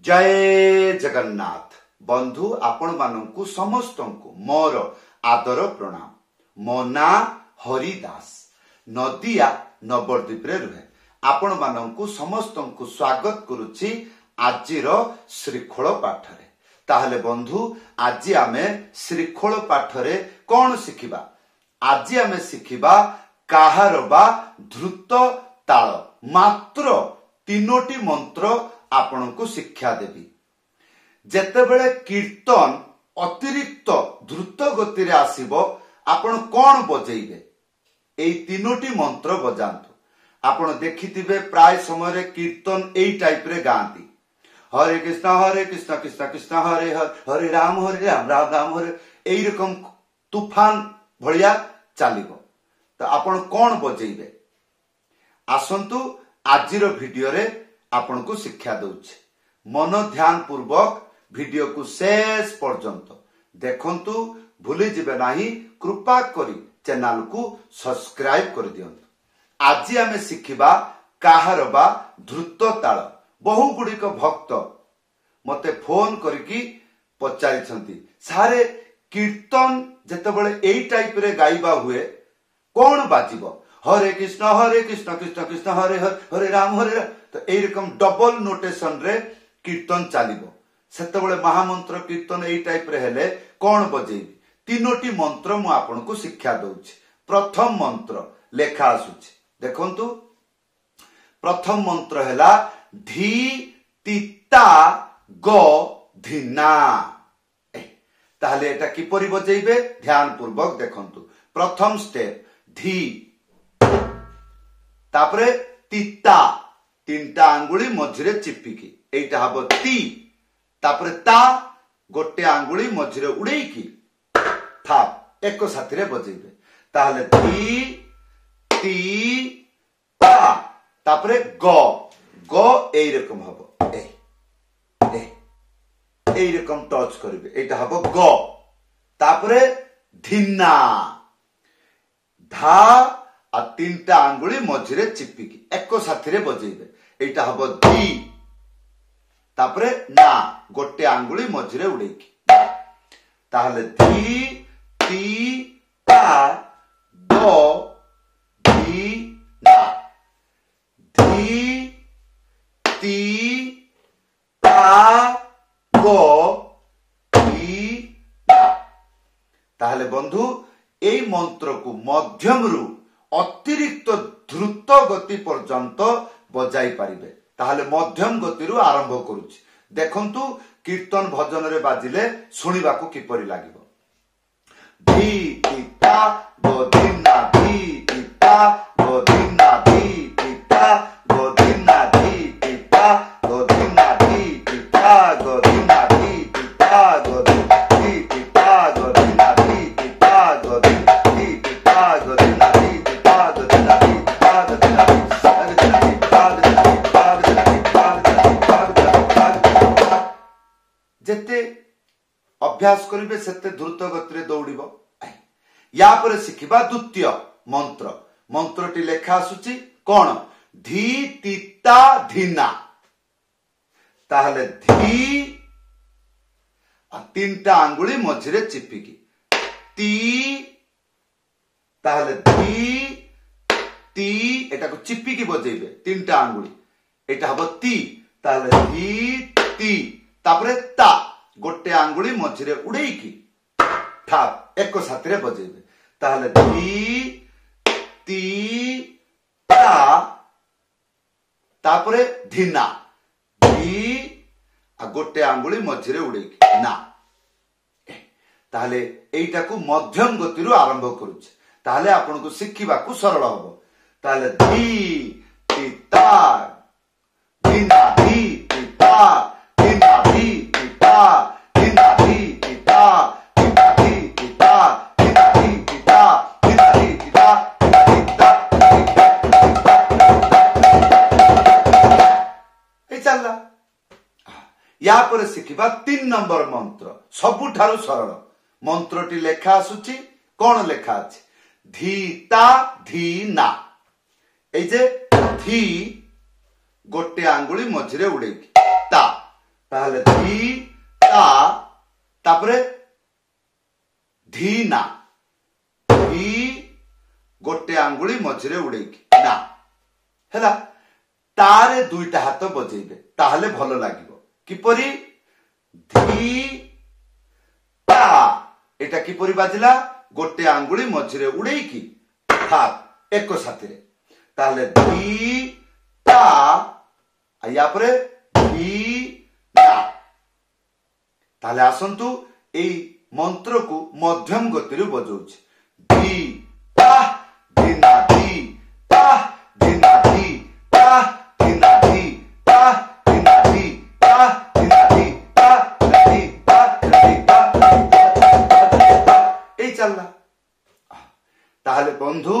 जय जगन्नाथ बंधु आपण मानू समस्त मोर आदर प्रणाम। मो ना हरिदास नदिया नवद्वीप रुहे आपण मानू समस्त स्वागत करुछि आजिर श्रीखोल पाठरे। ताहले बंधु आज आमे श्रीखोल पाठरे कौन शिखिबा? आज आमे शिखिबा काहार बा ध्रुत ताल मात्र तीनोटी मंत्र आपण को शिक्षा देवी। जेतेबेले कीर्तन अतिरिक्त द्रुत गति रे आसीबो आपण कौन बजेइबे? एई तीनोटी मंत्र बजांतु। आपण देखिथिबे प्राय समय कीर्तन एई टाइप रे गांती, हरे कृष्ण कृष्ण कृष्ण हरे हरे, हरे राम राम राम हरे, एई रकम तूफान भलिया चलिबो। तो आपण कौन बजेइबे? आसंतु आजिर वीडियो रे आपण को शिक्षा दउछि। मन ध्यान पूर्वक वीडियो को शेष पर्यंत देखंतु, भूली जिबे नाही। कृपा करी चैनल को सब्सक्राइब कर दियंतु। आज आमे शिखिबा काहार बा ध्रुत ताल। बहु गुड़िक भक्त मते फोन करके पचारिछंती, सारे कीर्तन जेतेबेले एई टाइप रे गाइबा हुए कौन बाजिबो? हरे कृष्ण कृष्ण कृष्ण हरे हरे, हरे राम तो एई रकम डबल नोटेशन रे कीर्तन चलिबो। सेतेबेले महामंत्र कीर्तन एई टाइप रे हेले कौन बजेइबी? तीनोटी मंत्र मु आपन को शिक्षा दउछि। प्रथम मंत्र लेखा आसुछि, देखंतु। प्रथम मंत्र हैला धी तिता ग धिना। ताहले एटा किपरि बजेइबे? ध्यान पूर्वक देखंतु। प्रथम स्टेप धी, तापरे तिता तीनटा आंगुली मझिरे चिपिकी एटा हबो ती, तापरे ता गोटे आंगुली मझिरे उड़ेकी था एक साथी रे बजेइबे। ताहले धी ती ता, तापरे ग ग एई रकम हबो, एई रकम टच करिवे, एटा हबो ग। तापरे धिना, धा आ तीनटा आंगुली मझिरे चिपिकी एक साथी रे बजेइबे, एटा हबो धी। तापरे ना गोटे आंगुली मझिरे उड़ेकी, ताहले धी ती ता ग धी ना, धी ती ता ग धी ना। ताहले बंधु एई मंत्र को मध्यम रु अतिरिक्त द्रुत गति पर्यंत बजाई पारिबे। ताहले मध्यम गति रु आरंभ करूछि। देखंतु कीर्तन भजन रे बाजिले सुनिबा को किपरि लागिबो। धी तिता गोदिना, धी तिता गोदिना, धी तिता गोदिना, धी तिता गोदिना, धी तिता गोदिना, धी तिता गोदिना, धी तिता गोदिना, धी तिता गोदिना, धी तिता गोदिना, धी तिता गोदिना, धी तिता गोदिना। जेते अभ्यास करिवे सेते द्रुत गति रे दौड़िबो। या पर शिखिबा द्वितीय मंत्र। मंत्रटी लेखा आसुची कोन? धी तिता धिना। ताहले धी आ तीनटा आंगुली मझिरे चिपिकी ती, ताहले धी ती एटा को चिपिकी बजेइबे तीनटा आंगुली, एटा हबो ती। ताहले धी ती, तापरे ता गोटे आंगुली मझिरे उड़ेकी था एक साथी रे बजेइबे। ताहले धी ती ता, तापरे धिना, धी आ गोटे आंगुली मझिरे उड़ेकी ना। ताहले एइटा को मध्यम गति रु आरंभ करूछ। ताहले आपन को शिखिबा को सरल हबो। ताहले धी तिता धिना, धी तिता धिना, धी तिता धिना, धी तिता धिना, धी तिता धिना, धी तिता धिना, धी तिता ए चलला। या पर शिखिबा 3 नंबर मंत्र, सबुठारु सरल मंत्रटी लेखा आसुची। कोन लेखा अछि? धीता धीना। ए जे धी गोटे आंगुली मझिरे उड़ेकी ता, ताहले धी ता तापरे धी ना धी गोटे आंगुली मझिरे उड़ेकी ना हैला तारे दुईटा हाथ बजेइबे ताहले भलो लागिबो किपरि धी ता एटा किपरि बाजिला गोटे आंगुली मझिरे उड़ेकी हाथ एको साथीरे ताहले धी ता या परे धी ना ताहले आसंतु एई मंत्र को मध्यम गति रे बजाउछि धी ता धिना धी ता धिना धी ता धिना धी ता धिना धी ता धिना धी ता धी ता धी ता एई चलला ताहले बंधु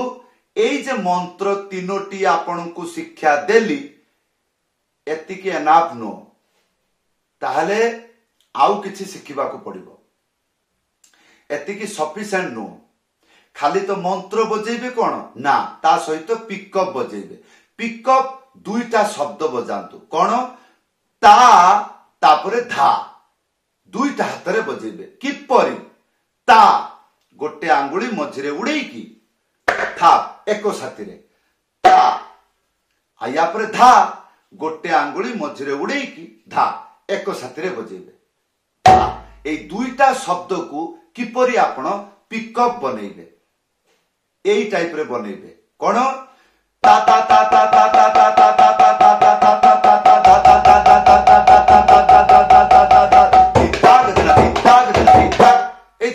एई जे मंत्र तीनोटी आपन को शिक्षा देली एतिकी एनाफ नो ताहले आउ किछि शिखिबा को पड़िबो एतिकी सफिशिएंट नो खाली तो मंत्र बजेबे कोन ना ता सहित पिकअप बजेबे पिकअप दुईटा शब्द बजांतु कोन ता तापरे धा दुईटा हाथ रे बजेबे किपरि ता गोटे आंगुली मझिरे उड़ेकी था एको साथी रे ता आया पर धा गोटे आंगुली मझिरे उड़ेकी धा एको साथी रे बजेबे ए दुईटा शब्द को किपरि आपण पिकअप बनेइबे एई टाइप रे बनेइबे कोन ता ता ता ता ता ता ता ता ता ता ता ता ता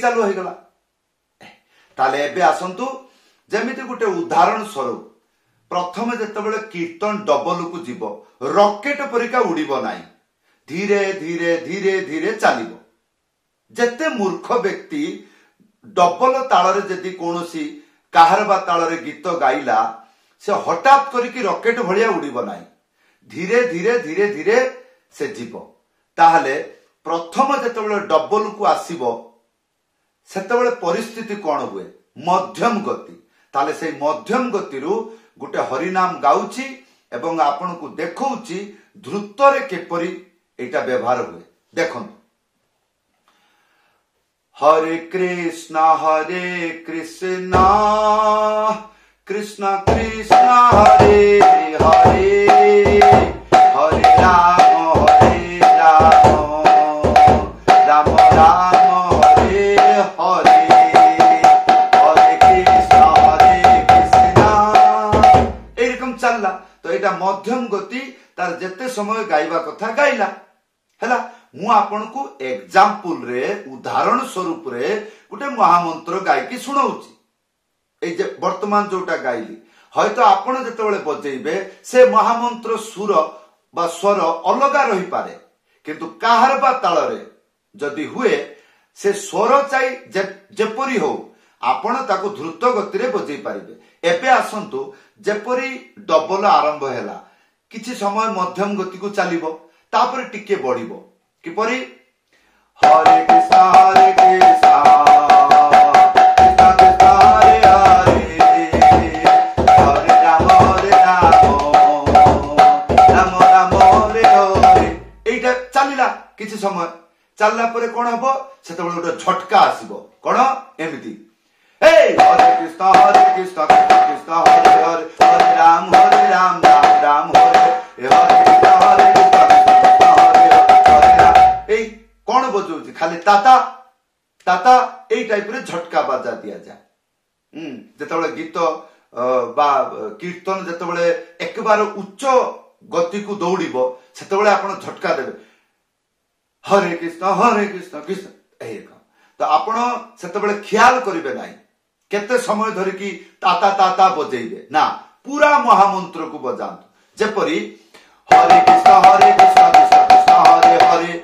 चालू हो गला ताले एबे आसंतु जेमिति गुटे उदाहरण स्वरूप प्रथम जेतेबेले कीर्तन डबल को जीवो रॉकेट परिका उड़ीबो नाही धीरे धीरे धीरे धीरे चलिबो जेते मूर्ख व्यक्ति डबल ताଳରେ जदि कोनोसी काहर बा ताଳରେ गीत गाइला से हठात करिकी रॉकेट भलिया उड़ीबो नाही धीरे धीरे धीरे धीरे से जीवो ताहले प्रथम जेतेबेले डबल को आसीबो सेतेबेले परिस्थिति कोन हुए मध्यम गति ताले से मध्यम गति रु गुटे हरिनाम गाउची एवं आपन को देखौची द्रुत रे केपरि एटा व्यवहार हुए देखन हरे कृष्ण कृष्ण कृष्ण हरे हरे हरे राम राम राम हरे हरे हरे कृष्ण एरकम चलला तो एटा मध्यम गति तार जेते समय गाइबा कथा गाइला हैला मु आपन को एग्जांपल रे उदाहरण स्वरूप रे गुटे महामंत्र गाय की सुनाउची ए जे वर्तमान जोटा गाइली हयतो आपन जेतेबेले बजेइबे से महामंत्र सुर बा स्वर अलगा रही पारे किंतु काहर बा ताଳରେ जदि हुए से स्वर चाहि जेपरि हो आपण ताको द्रुत गति रे बजेइ पारिबे एबे आसंतु जेपरि डबल आरंभ हैला किछि समय मध्यम गति को चलिबो तापर टिके बढ़िबो किपरि हरे कृष्ण कृष्ण कृष्ण हरे हरे हरे राम राम राम हरे हरे एटा चलिला किछि समय चलला परे कोन हबो सेतबेले गोटे झटका आसीबो कोन एमिति हे हरे कृष्ण कृष्ण कृष्ण हरे हरे हरे राम राम राम हरे हरे कृष्ण कौन बजाउछि खाली ताता ताता एई टाइप रे झटका बाजा दिया जाए जेतेबेले गीत बा कीर्तन जेतेबेले एक बार उच्च गति को दौड़िबो सेतेबेले आपण झटका देबे हरे कृष्ण कृष्ण एई तो आपण सेतेबेले ख्याल करिवे नाही केते समय धरि की ताता ताता बजेइबे ना पूरा महामंत्र को बजांतु जेपरि हरे कृष्ण कृष्ण कृष्ण हरे हरे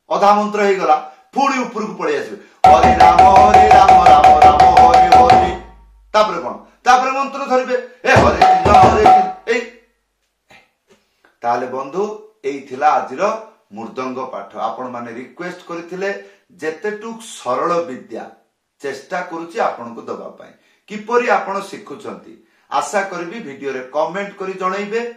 अधा मंत्र हो गला पुणी ऊपर को पड़े आसबे हरे राम राम हरे हरे तापर कोन तापर मंत्र धरबे ए हरे कृष्ण ए ताले बंधु एई थिला आजिर मृदंग पाठ आपण माने रिक्वेस्ट करथिले जेतेटुक सरल विद्या चेष्टा करूची आपण को दबा पाए किपरि आपण सिखुचंती आशा करबी वीडियो रे कमेंट करी जणाइबे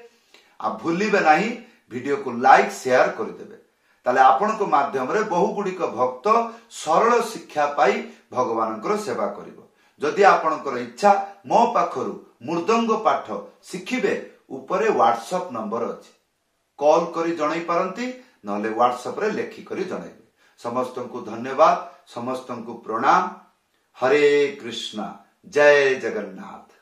आ भूलिबे नाही वीडियो को लाइक शेयर कर देबे ताले आपणक माध्यम रे बहु गुड़िक भक्त सरल शिक्षा पाई भगवानकर सेवा करिवो। जदि आपणकर इच्छा मो पाखरु मृदंग पाठ शिखिबे उपरे व्हाट्सएप नंबर अछि, कॉल करी जणाई पारंती नले व्हाट्सएप रे लेखि करी जणाइबे। समस्तंकु धन्यवाद, समस्तंकु प्रणाम। हरे कृष्णा, जय जगन्नाथ।